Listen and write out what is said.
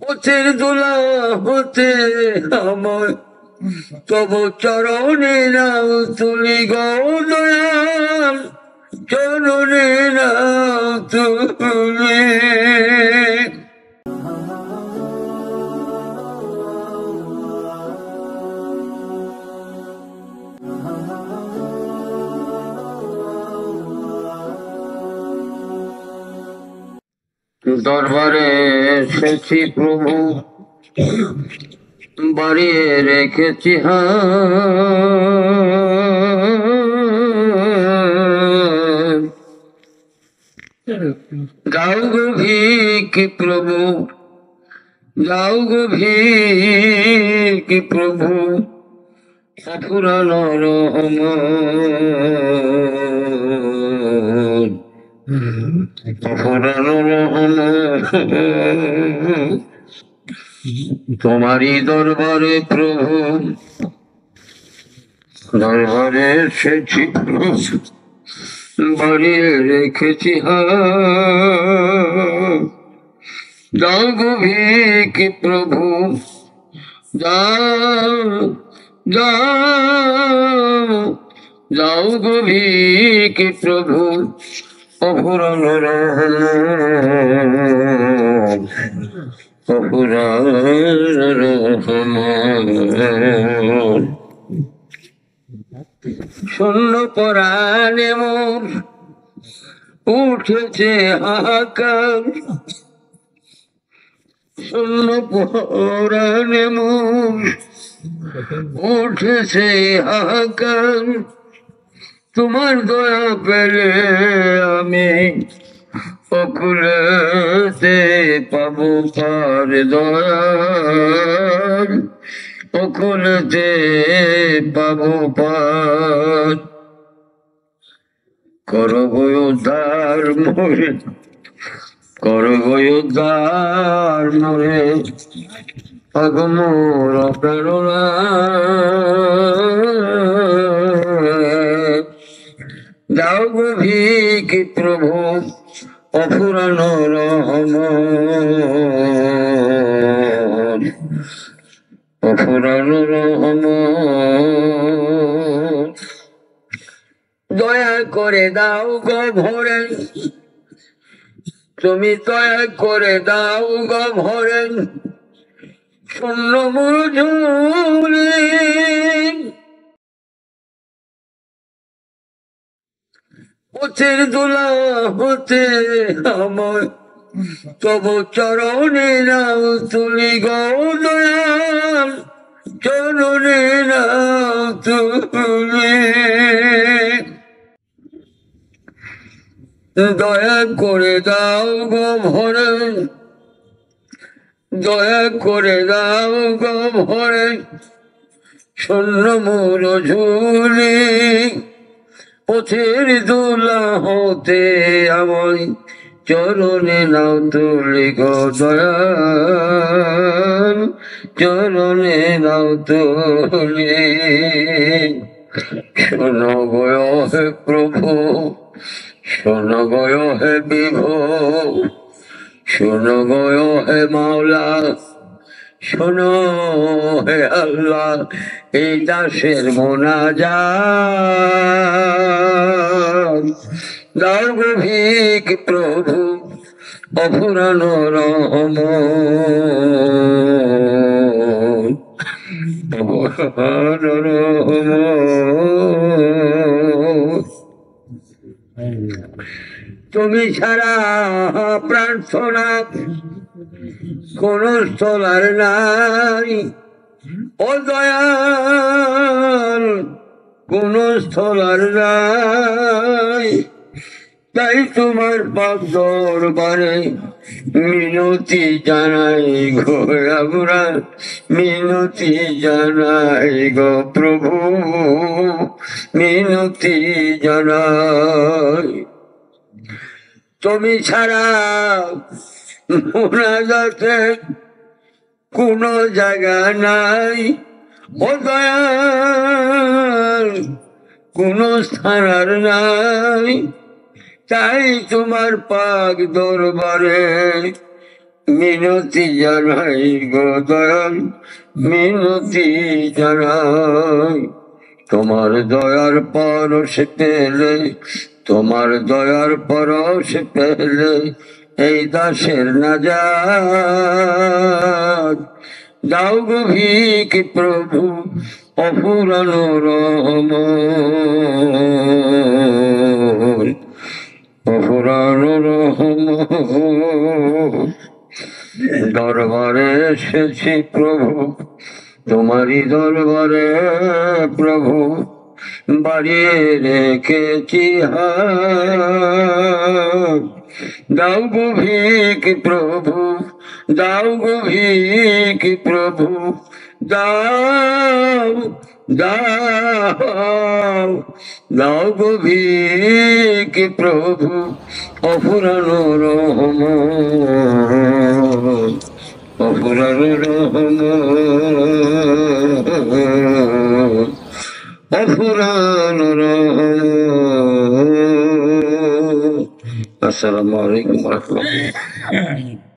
পথের দোলা হতে আমার তব চরণে নাও তুলি গো দয়াল, চরণে নাও তুলি। দরবারে এসেছি প্রভু, বাড়িয়ে রেখেছি হাত। যাও গো ভিকি প্রভু, যাও গো ভিকি প্রভু, অফুরানো রহমান, অফুরানো রহমান। তোমারই দরবারে প্রভু, দরবারে এসেছি প্রভু, বাড়িয়ে রেখেছি হাত। যাও গো ভিকি প্রভু, যাও যাও, যাও গো ভিকি প্রভু, অফুরানো রহমান, অফুরানো রহমান। শূন্য পরাণে মোর উঠেছে হাহাকার, শূন্য পরাণে মোর উঠেছে হাহাকার। তোমার দয়া পেলে আমি অকুলেতে পাবো পার দয়াল, অকুলেতে পাবো পার। করব উদ্ধার মোরে, করব উদ্ধার মোরে, আগমর প্রেরণা। যাও গো ভিকি প্রভু, অফুরানো রহমান, অফুরানো রহমান। দয়া করে দাও গো ভরে, তুমি দয়া করে দাও গো ভরে, শূন্য মুরঝুলি। পথের দোলা হতে আমার তব চরণে নাও তুলি গো দয়াল, চরণে নাও তুলি। দয়া করে দাও গো ভরে, দয়া করে দাও গো ভরে, শূন্য মোর ঝুলি। পথের দোলা হতে আমায় চরণে নাও তুলি গো দয়াল, চরণে নাও তুলি। শোনো গো হে প্রভু, শোনো গো হে বিভো, শোনো গো হে মাওলা, শোনো হে আল্লাহ, এই দাসের মোনাজাত। দাও গো ভিকি প্রভু, অফুরানো রহমান, অফুরানো রহমান। তুমি ছাড়া প্রার্থনা কোন স্থলার নাই, ও দয়াল কোন স্থলার নাই। তাই তোমার পাক দরবারে মিনতি জানাই গো আমরা, মিনতি জানাই গো প্রভু, মিনতি জানাই। তুমি ছাড়া মোনাজাতে কোন জায়গা নাই, ও দয়াল কোন স্থান আর নাই। তাই তোমার পাক দরবারে মিনতি জানাই গো দয়াল, মিনতি জানাই। তোমার দয়ার পরশ পেলে, তোমার দয়ার পরশ পেলে এই দাসের নাজাত। দাও গো ভিক প্রভু অফুরানো রহমত, অফুরানো রহমত। দরবারে এসেছি প্রভু, তোমারই দরবারে প্রভু, বাড়িয়ে রেখেছি হাত। দাও গো ভিক প্রভু, দাও গো ভিক প্রভু, দাও দাও, দাও গো ভিক প্রভু অফুরানো রহমত, অফুরানো রহমত, অফুরানো রহমত। আসসালামু আলাইকুম ওয়া রাহমাতুল্লাহ।